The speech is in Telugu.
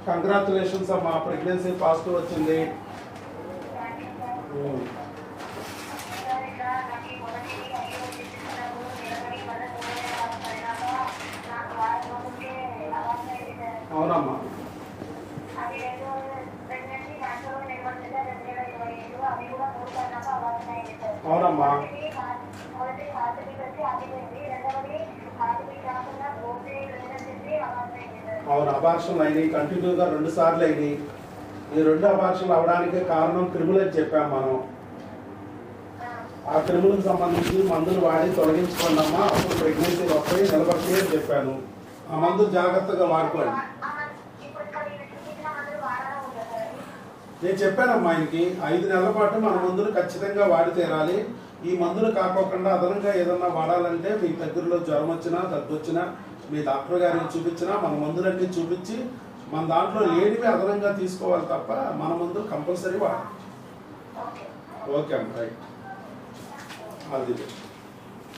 కంగ్రాచులేషన్స్ అమ్మా, ప్రెగ్నెన్సీ పాజిటివ్ వచ్చింది. అవునమ్మా. అవునమ్మా. అవును, అబార్షన్లు అయినాయి, కంటిన్యూగా 2 సార్లు అయినాయి. ఈ 2 అబార్షన్లు అవడానికి కారణం క్రిములు అని చెప్పాం మనం. ఆ క్రిములకు సంబంధించి మందులు వాడి తొలగించుకోండమ్మా, అప్పుడు ప్రెగ్నెన్సీ వస్తాయి, నిలబడతాయి అని చెప్పాను. ఆ మందులు జాగ్రత్తగా వాడుకోండి. నేను చెప్పానమ్మా, ఆయనకి 5 నెలల పాటు మన మందులు ఖచ్చితంగా వాడి తీరాలి. ఈ మందులు కాకోకుండా అదనంగా ఏదన్నా వాడాలంటే మీ దగ్గరలో జ్వరం వచ్చినా, దగ్గు వచ్చినా మీ డాక్టర్ గారికి చూపించినా మన మందులన్నీ చూపించి మన దాంట్లో లేనివి అదనంగా తీసుకోవాలి తప్ప మన మందులు కంపల్సరీ వాడాలి. ఓకే అమ్మ, రైట్. అది